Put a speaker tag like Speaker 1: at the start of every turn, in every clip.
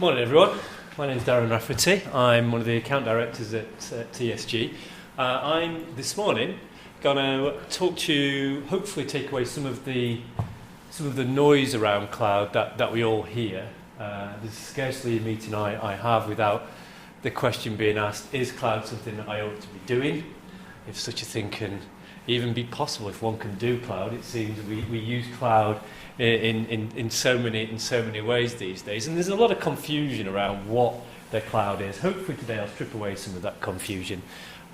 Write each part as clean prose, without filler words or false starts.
Speaker 1: Morning everyone, my name is Darren Rafferty. I'm one of the account directors at TSG. I'm this morning going to talk to you, hopefully take away some of the noise around cloud that we all hear. There's scarcely a meeting I have without the question being asked, is cloud something that I ought to be doing? If such a thing can even be possible, if one can do cloud. It seems we use cloud in so many ways these days, and there's a lot of confusion around what the cloud is. Hopefully today I'll strip away some of that confusion,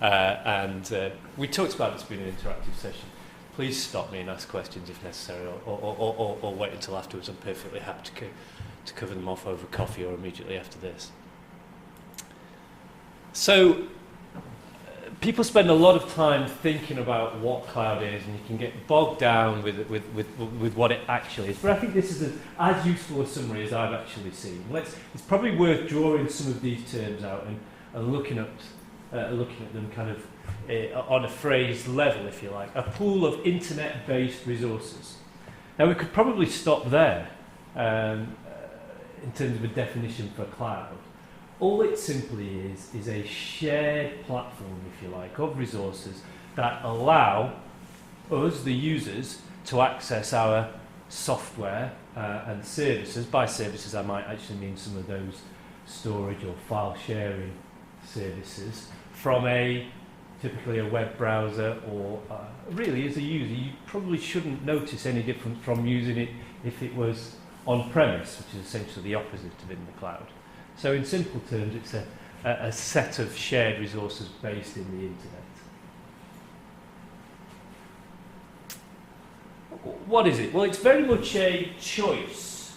Speaker 1: and we talked about this being an interactive session. Please stop me and ask questions if necessary, or wait until afterwards. I'm perfectly happy to cover them off over coffee or immediately after this. So people spend a lot of time thinking about what cloud is, and you can get bogged down with what it actually is. But I think this is as useful a summary as I've actually seen. It's probably worth drawing some of these terms out and looking at them kind of on a phrase level, if you like. A pool of internet-based resources. Now we could probably stop there in terms of a definition for cloud. All it simply is a shared platform, if you like, of resources that allow us, the users, to access our software and services. By services, I might actually mean some of those storage or file sharing services from typically a web browser, or really as a user, you probably shouldn't notice any difference from using it if it was on-premise, which is essentially the opposite of in the cloud. So in simple terms, it's a set of shared resources based in the internet. What is it? Well, it's very much a choice.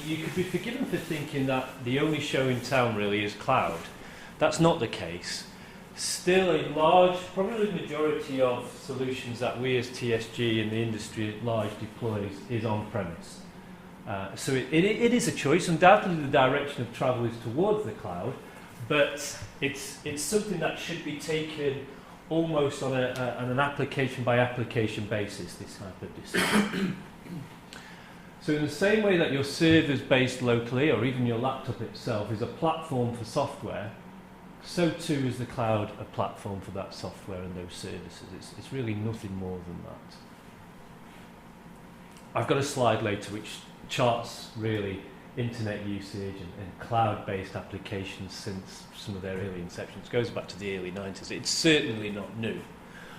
Speaker 1: You could be forgiven for thinking that the only show in town really is cloud. That's not the case. Still a large, probably the majority of solutions that we as TSG and the industry at large deploys is on-premise. So it is a choice. Undoubtedly the direction of travel is towards the cloud, but it's something that should be taken almost on an application by application basis, this type of decision. So in the same way that your server's based locally, or even your laptop itself is a platform for software, so too is the cloud a platform for that software and those services. It's really nothing more than that. I've got a slide later which charts really internet usage and cloud-based applications since some of their early inceptions. It goes back to the early 90s. It's certainly not new.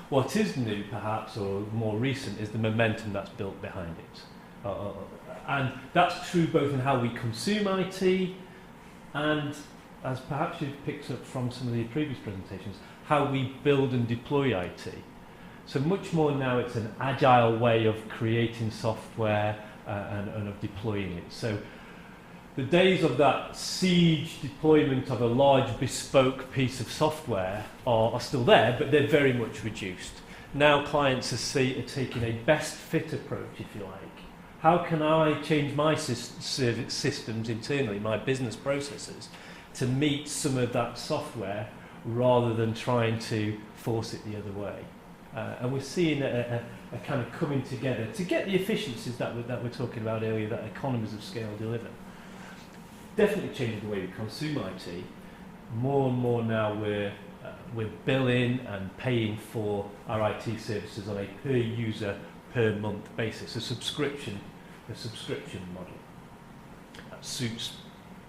Speaker 1: What is new, perhaps, or more recent, is the momentum that's built behind it. And that's true both in how we consume IT and, as perhaps you've picked up from some of the previous presentations, how we build and deploy IT. So much more now it's an agile way of creating software and of deploying it. So the days of that siege deployment of a large bespoke piece of software are still there, but they're very much reduced. Now clients are taking a best fit approach, if you like. How can I change my systems internally, my business processes, to meet some of that software rather than trying to force it the other way? And we're seeing a kind of coming together to get the efficiencies that we're talking about earlier, that economies of scale deliver. Definitely changing the way we consume IT. More and more now we're billing and paying for our IT services on a per user, per month basis, a subscription model. That suits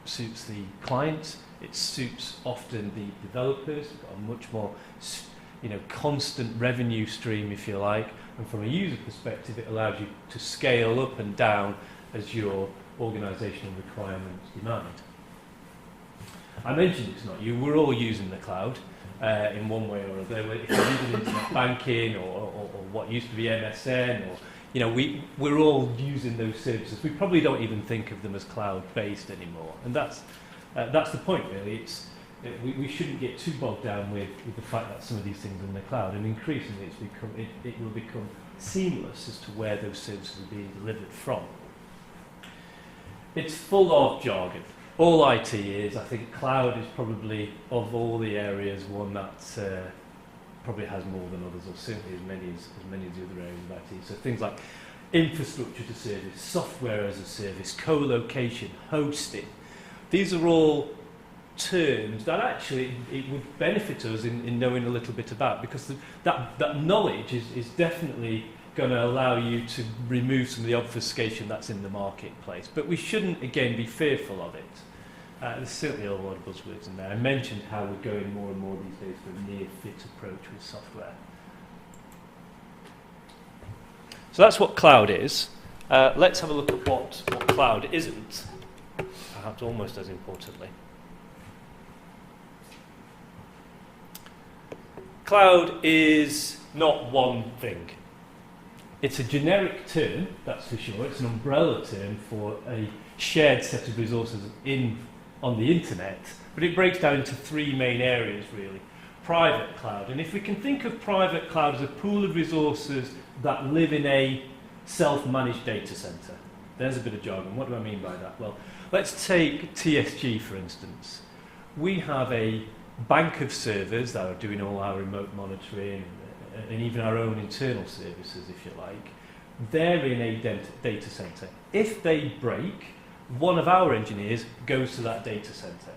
Speaker 1: the clients. It suits often the developers. We've got a much more constant revenue stream, if you like, and from a user perspective it allows you to scale up and down as your organisational requirements demand. I mentioned it's not you, we're all using the cloud in one way or other. If you're using internet banking or what used to be MSN, or we're all using those services. We probably don't even think of them as cloud-based anymore, and that's the point really. We shouldn't get too bogged down with the fact that some of these things are in the cloud, and increasingly it will become seamless as to where those services are being delivered from. It's full of jargon. All IT is. I think cloud is probably, of all the areas, one that probably has more than others, or certainly as many as the other areas of IT. So things like infrastructure to service, software as a service, co-location, hosting, These are all terms that actually it would benefit us in knowing a little bit about, because that knowledge is definitely going to allow you to remove some of the obfuscation that's in the marketplace. But we shouldn't, again, be fearful of it. There's certainly a lot of buzzwords in there. I mentioned how we're going more and more these days for a near-fit approach with software. So that's what cloud is. Let's have a look at what cloud isn't, perhaps almost as importantly. Cloud is not one thing. It's a generic term, that's for sure. It's an umbrella term for a shared set of resources on the internet, but it breaks down into three main areas, really. Private cloud, and if we can think of private cloud as a pool of resources that live in a self-managed data center. There's a bit of jargon. What do I mean by that? Well, let's take TSG, for instance. We have a bank of servers that are doing all our remote monitoring and even our own internal services, if you like. They're in a data center. If they break, one of our engineers goes to that data center.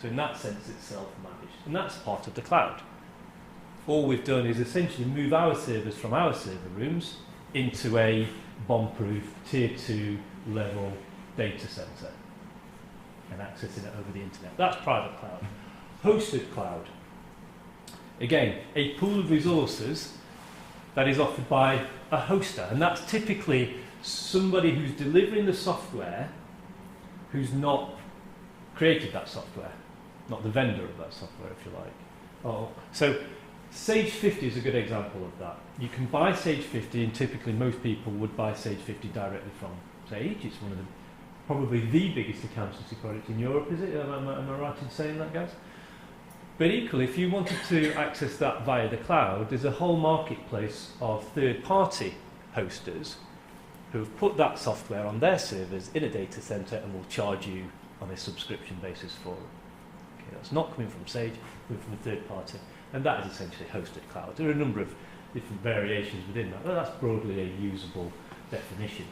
Speaker 1: So in that sense, it's self-managed. And that's part of the cloud. All we've done is essentially move our servers from our server rooms into a bomb-proof tier 2 level data center and accessing it over the internet. That's private cloud. Hosted cloud. Again, a pool of resources that is offered by a hoster, and that's typically somebody who's delivering the software who's not created that software, not the vendor of that software, if you like. Oh, so Sage 50 is a good example of that. You can buy Sage 50, and typically most people would buy Sage 50 directly from Sage. It's one of the, probably the biggest accountancy product in Europe, is it? Am I right in saying that, guys? But equally, if you wanted to access that via the cloud, there's a whole marketplace of third-party hosters who have put that software on their servers in a data center and will charge you on a subscription basis for it. Okay, that's not coming from Sage, coming from a third party. And that is essentially hosted cloud. There are a number of different variations within that, but that's broadly a usable definition.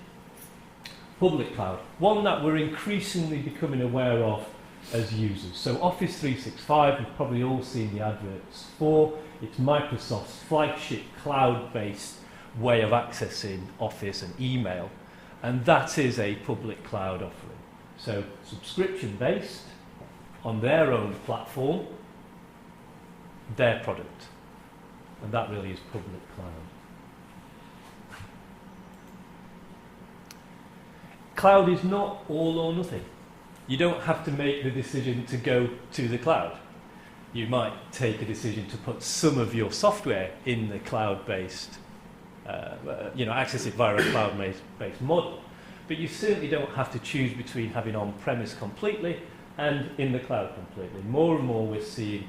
Speaker 1: Public cloud, one that we're increasingly becoming aware of as users. So Office 365, we've probably all seen the adverts for. It's Microsoft's flagship cloud-based way of accessing Office and email, and that is a public cloud offering. So subscription-based, on their own platform, their product, and that really is public cloud. Cloud is not all or nothing. You don't have to make the decision to go to the cloud. You might take a decision to put some of your software in the cloud-based, access it via a cloud-based model. But you certainly don't have to choose between having on-premise completely and in the cloud completely. More and more we're seeing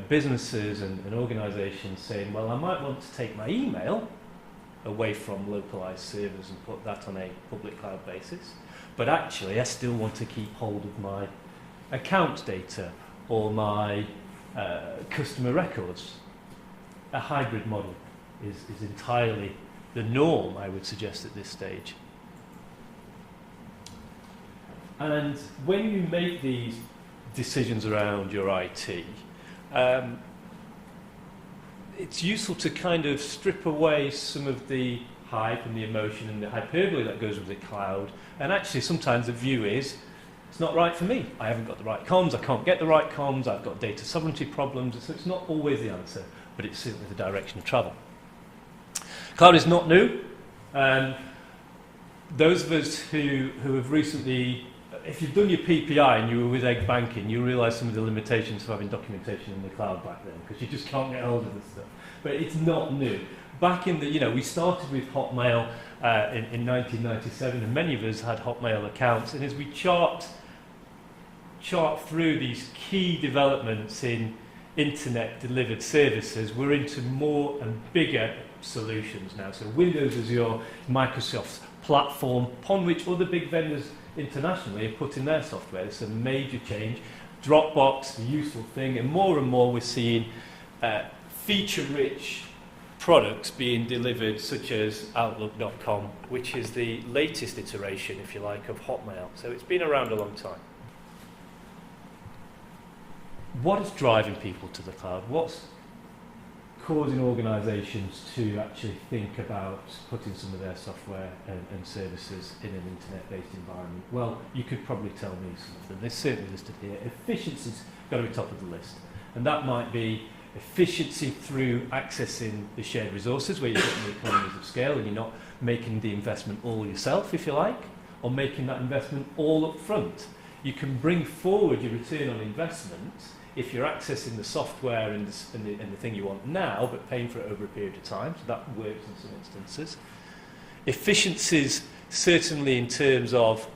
Speaker 1: businesses and organisations saying, well, I might want to take my email away from localised servers and put that on a public cloud basis, but actually I still want to keep hold of my account data or my customer records. A hybrid model is entirely the norm, I would suggest, at this stage. And when you make these decisions around your IT, it's useful to kind of strip away some of the hype and the emotion and the hyperbole that goes with the cloud, and actually sometimes the view is, it's not right for me. I haven't got the right comms, I can't get the right comms, I've got data sovereignty problems, so it's not always the answer, but it's certainly the direction of travel. Cloud is not new. Those of us who have recently, if you've done your PPI and you were with Egg Banking, you realise some of the limitations of having documentation in the cloud back then, because you just can't get hold of this stuff. But it's not new. Back in the, we started with Hotmail in 1997, and many of us had Hotmail accounts, and as we chart through these key developments in internet-delivered services, we're into more and bigger solutions now. So Windows Azure, Microsoft's platform, upon which other big vendors internationally are putting their software. It's a major change. Dropbox, the useful thing, and more we're seeing feature-rich products being delivered, such as Outlook.com, which is the latest iteration, if you like, of Hotmail. So it's been around a long time. what is driving people to the cloud? What's causing organisations to actually think about putting some of their software and services in an internet-based environment? Well, you could probably tell me some of them. They're certainly listed here. Efficiency's got to be top of the list. And that might be efficiency through accessing the shared resources where you're getting the economies of scale and you're not making the investment all yourself, if you like, or making that investment all up front. You can bring forward your return on investment if you're accessing the software and the thing you want now, but paying for it over a period of time. So that works in some instances. Efficiencies, certainly in terms of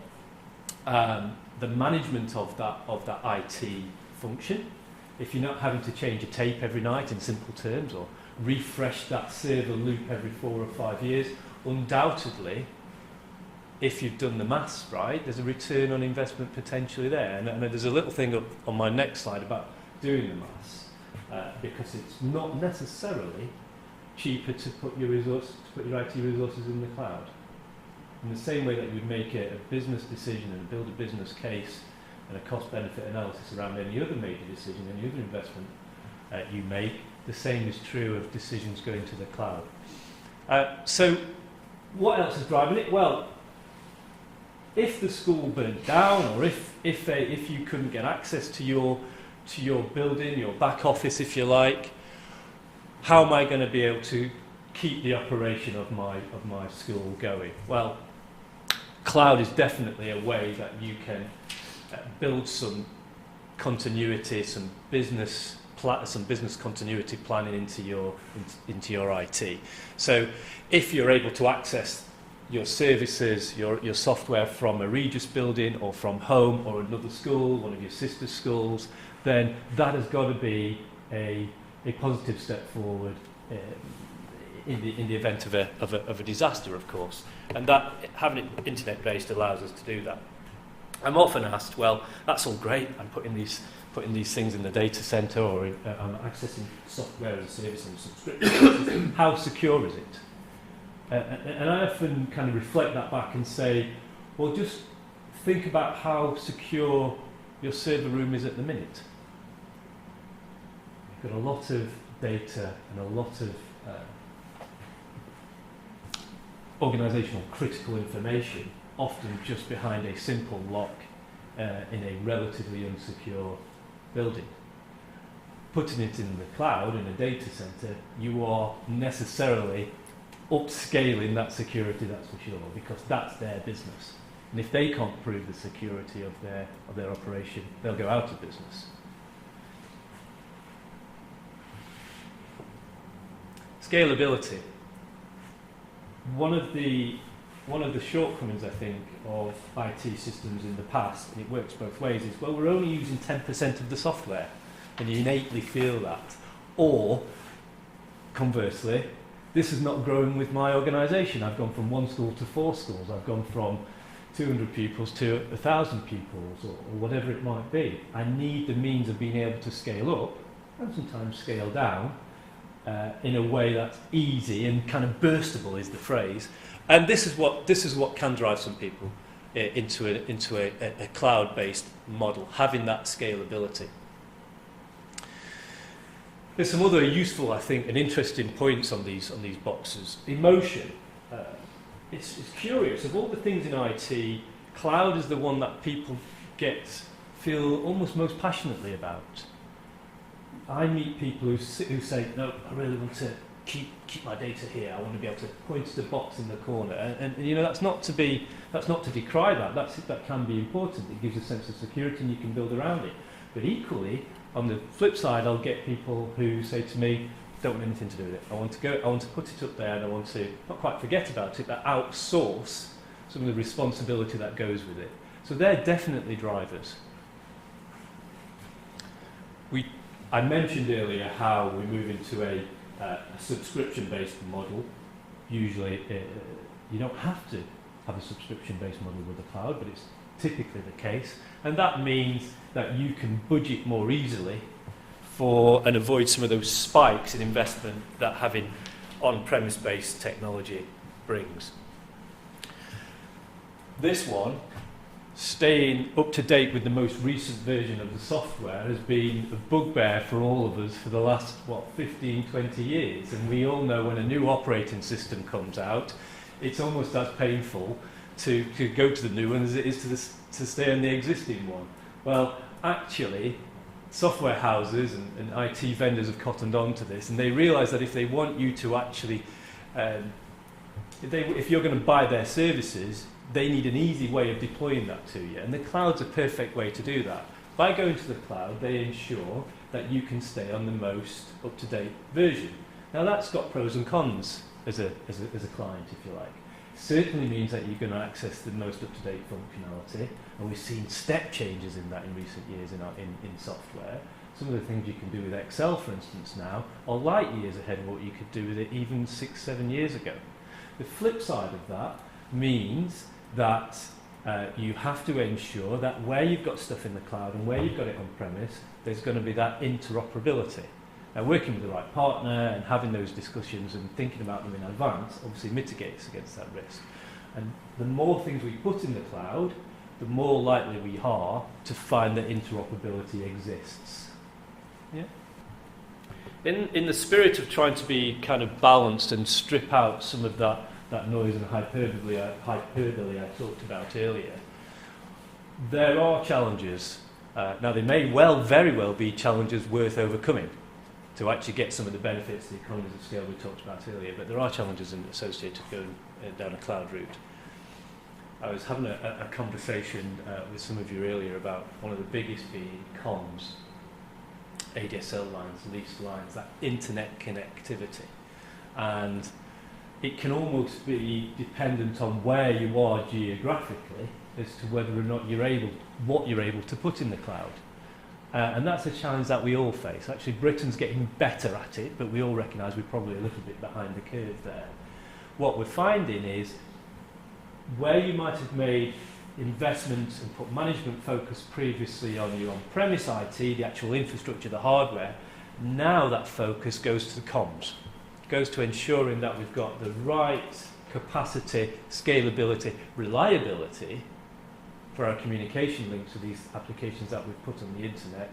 Speaker 1: the management of that IT function. If you're not having to change a tape every night in simple terms, or refresh that server loop every 4 or 5 years, undoubtedly, if you've done the maths right, there's a return on investment potentially there. And there's a little thing up on my next slide about doing the maths, because it's not necessarily cheaper to put your IT resources in the cloud. In the same way that you'd make a business decision and build a business case and a cost-benefit analysis around any other major decision, any other investment you make, the same is true of decisions going to the cloud. So what else is driving it? Well, if the school burnt down, or if you couldn't get access to your building, your back office, if you like, how am I going to be able to keep the operation of my school going? Well, cloud is definitely a way that you can build some continuity, some business continuity planning into your IT. So if you're able to access your services, your software from a Regis building or from home or another school, one of your sister schools, then that has got to be a positive step forward in the event of a disaster, of course. And that, having it internet-based, allows us to do that. I'm often asked, well, that's all great, I'm putting these things in the data center, or I'm accessing software as a service and subscription. How secure is it? And I often kind of reflect that back and say, well, just think about how secure your server room is at the minute. You've got a lot of data and a lot of organisational critical information, often just behind a simple lock in a relatively unsecure building. Putting it in the cloud, in a data centre, you are necessarily upscaling that security, that's for sure, because that's their business. And if they can't prove the security of their operation, they'll go out of business. Scalability. One of the shortcomings, I think, of IT systems in the past, and it works both ways, is, well, we're only using 10% of the software, and you innately feel that. Or, conversely, this is not growing with my organisation. I've gone from 1 school to 4 schools. I've gone from 200 pupils to 1,000 pupils, or whatever it might be. I need the means of being able to scale up, and sometimes scale down, in a way that's easy and kind of burstable is the phrase. And this is what can drive some people into a cloud-based model, having that scalability. There's some other useful, I think, and interesting points on these boxes. Emotion. It's curious. Of all the things in IT, cloud is the one that people feel almost most passionately about. I meet people who say, no, I really want to keep my data here. I want to be able to point to the box in the corner. And you know, that's not to decry that. That can be important. It gives a sense of security and you can build around it. But equally, on the flip side, I'll get people who say to me, don't want anything to do with it. I want to put it up there, and I want to not quite forget about it, but outsource some of the responsibility that goes with it. So they're definitely drivers. I mentioned earlier how we move into a subscription-based model. Usually, you don't have to have a subscription-based model with the cloud, but it's typically the case. And that means that you can budget more easily and avoid some of those spikes in investment that having on-premise-based technology brings. This one staying up to date with the most recent version of the software has been a bugbear for all of us for the last, 15, 20 years. And we all know when a new operating system comes out, it's almost as painful to go to the new one as it is to stay on the existing one. Well, actually, software houses and IT vendors have cottoned on to this, and they realise that if they want you to actually, if you're going to buy their services, they need an easy way of deploying that to you. And the cloud's a perfect way to do that. By going to the cloud, they ensure that you can stay on the most up-to-date version. Now that's got pros and cons as a client, if you like. Certainly means that you're going to access the most up-to-date functionality, and we've seen step changes in that in recent years in software. Some of the things you can do with Excel, for instance, now are light years ahead of what you could do with it even 6-7 years ago. The flip side of that means that you have to ensure that where you've got stuff in the cloud and where you've got it on premise, there's going to be that interoperability. Now, working with the right partner and having those discussions and thinking about them in advance obviously mitigates against that risk. And the more things we put in the cloud, the more likely we are to find that interoperability exists. Yeah. In the spirit of trying to be kind of balanced and strip out some of that noise and hyperbole I talked about earlier, there are challenges. Now, they may very well be challenges worth overcoming to actually get some of the benefits, the economies of scale we talked about earlier, but there are challenges associated going down a cloud route. I was having a conversation with some of you earlier about one of the biggest being comms, ADSL lines, leased lines, that internet connectivity. And it can almost be dependent on where you are geographically as to whether or not what you're able to put in the cloud. And that's a challenge that we all face. Actually, Britain's getting better at it, but we all recognise we're probably a little bit behind the curve there. What we're finding is where you might have made investments and put management focus previously on your on-premise IT, the actual infrastructure, the hardware, now that focus goes to the comms. It goes to ensuring that we've got the right capacity, scalability, reliability for our communication links to these applications that we've put on the internet.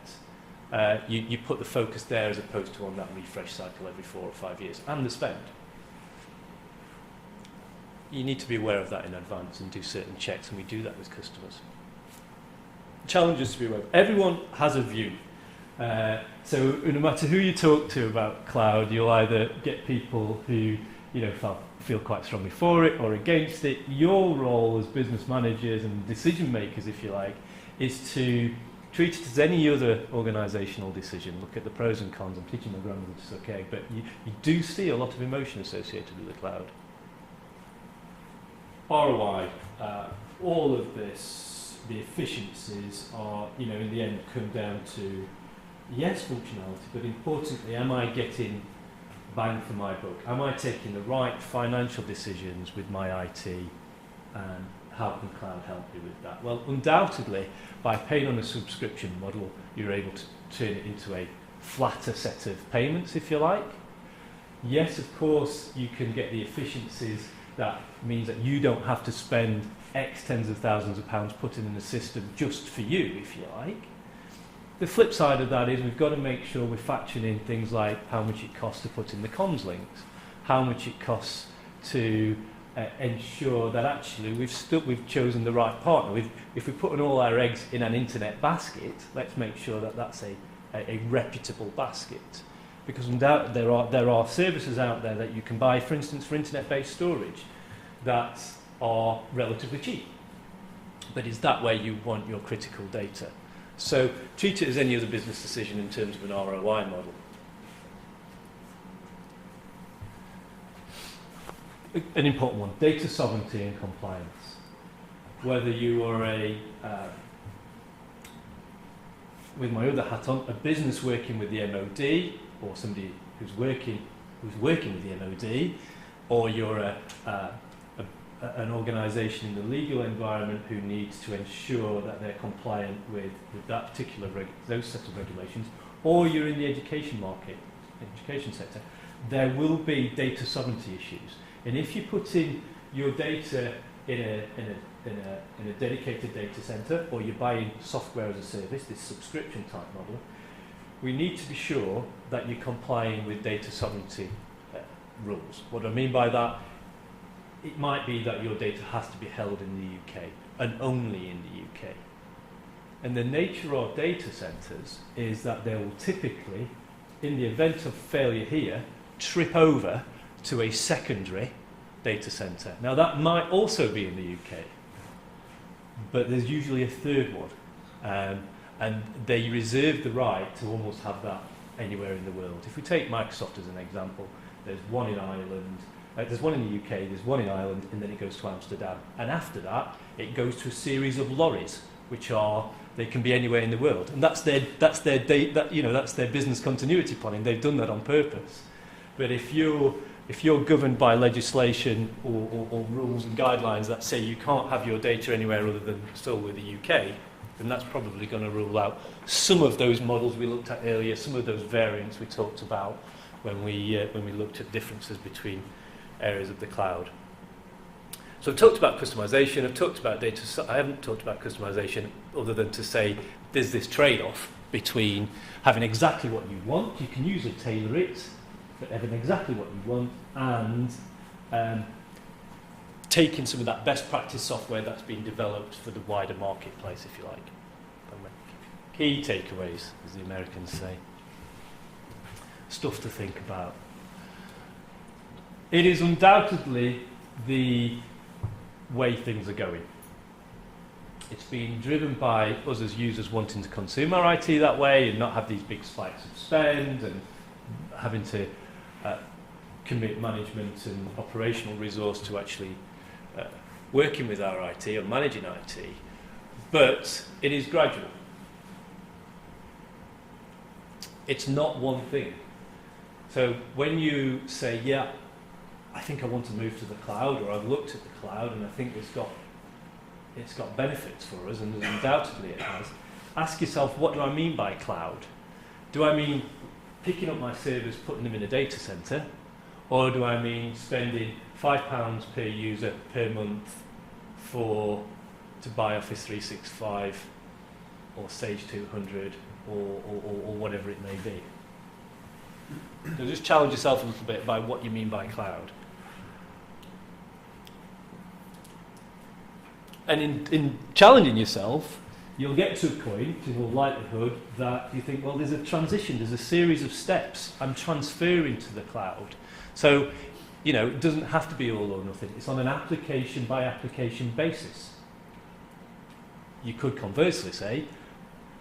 Speaker 1: You put the focus there as opposed to on that refresh cycle every 4 or 5 years, and the spend. You need to be aware of that in advance and do certain checks, and we do that with customers. Challenges to be aware of. Everyone has a view. So no matter who you talk to about cloud, you'll either get people who feel quite strongly for it or against it. Your role as business managers and decision makers, if you like, is to treat it as any other organisational decision. Look at the pros and cons. I'm teaching my grandmother to suck egg, but you do see a lot of emotion associated with the cloud. ROI, all of this, the efficiencies are, in the end come down to, yes, functionality, but importantly, am I getting bang for my buck? Am I taking the right financial decisions with my IT, and how can cloud help me with that? Well, undoubtedly, by paying on a subscription model, you're able to turn it into a flatter set of payments, if you like. Yes, of course, you can get the efficiencies. That means that you don't have to spend X tens of thousands of pounds putting in a system just for you, if you like. The flip side of that is we've got to make sure we're factoring in things like how much it costs to put in the comms links, how much it costs to ensure that actually we've chosen the right partner. If we're putting all our eggs in an internet basket, let's make sure that that's a reputable basket. Because there are services out there that you can buy, for instance, for internet-based storage, that are relatively cheap. But is that where you want your critical data? So treat it as any other business decision in terms of an ROI model. An important one, data sovereignty and compliance. Whether you are with my other hat on, a business working with the MOD, or somebody who's working with the MOD, or you're an organisation in the legal environment who needs to ensure that they're compliant with that particular those set of regulations, or you're in the education sector, there will be data sovereignty issues. And if you put in your data in a dedicated data center, or you're buying software as a service, this subscription type model, we need to be sure that you're complying with data sovereignty rules. What do I mean by that? It might be that your data has to be held in the UK, and only in the UK. And the nature of data centers is that they will typically, in the event of failure here, trip over to a secondary data center. Now that might also be in the UK, but there's usually a third one. And they reserve the right to almost have that anywhere in the world. If we take Microsoft as an example, there's one in Ireland, there's one in the UK, there's one in Ireland, and then it goes to Amsterdam. And after that, it goes to a series of lorries, which are, they can be anywhere in the world. And that's their business continuity planning. They've done that on purpose. But if you're governed by legislation or rules and guidelines that say you can't have your data anywhere other than solely the UK, then that's probably going to rule out some of those models we looked at earlier, some of those variants we talked about when we looked at differences between areas of the cloud. So I've talked about customization, I've talked about data, I haven't talked about customization other than to say there's this trade-off between having exactly what you want, you can usually tailor it, but having exactly what you want, and taking some of that best practice software that's been developed for the wider marketplace, if you like. Key takeaways, as the Americans say. Stuff to think about. It is undoubtedly the way things are going. It's been driven by us as users wanting to consume our IT that way and not have these big spikes of spend and having to commit management and operational resource to actually working with our IT or managing IT. But it is gradual. It's not one thing. So when you say, yeah, I think I want to move to the cloud, or I've looked at the cloud and I think it's got benefits for us, and undoubtedly it has, ask yourself, what do I mean by cloud? Do I mean picking up my servers, putting them in a data center, or do I mean spending £5 per user per month to buy Office 365 or Sage 200 or whatever it may be? So just challenge yourself a little bit by what you mean by cloud. And in challenging yourself, you'll get to a point, in all likelihood, that you think, well, there's a transition, there's a series of steps. I'm transferring to the cloud. So, it doesn't have to be all or nothing. It's on an application by application basis. You could conversely say,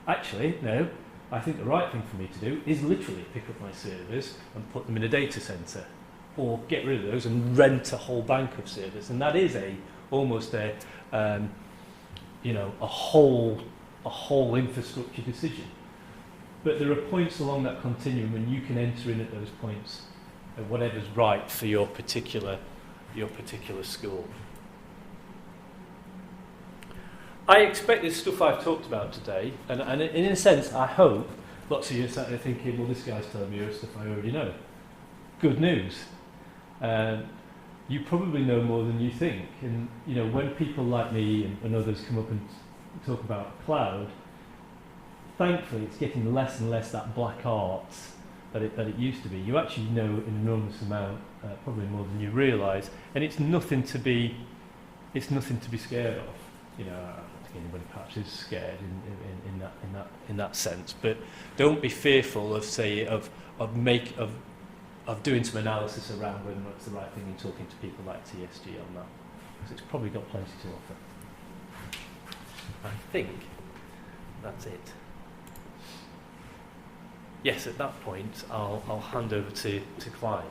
Speaker 1: actually, no, I think the right thing for me to do is literally pick up my servers and put them in a data center, or get rid of those and rent a whole bank of servers. And that is almost a whole infrastructure decision. But there are points along that continuum, and you can enter in at those points at whatever's right for your particular school. I expect this stuff I've talked about today, and in a sense, I hope lots of you are sat there thinking, well, this guy's telling me stuff I already know. Good news. You probably know more than you think. And when people like me and others come up and talk about cloud, thankfully it's getting less and less that black art that it used to be. You actually know an enormous amount, probably more than you realise, and it's nothing to be scared of. I don't think anybody perhaps is scared in that sense. But don't be fearful of doing some analysis around whether or not it's the right thing in talking to people like TSG on that, because it's probably got plenty to offer. I think that's it. Yes, at that point, I'll hand over to Clive.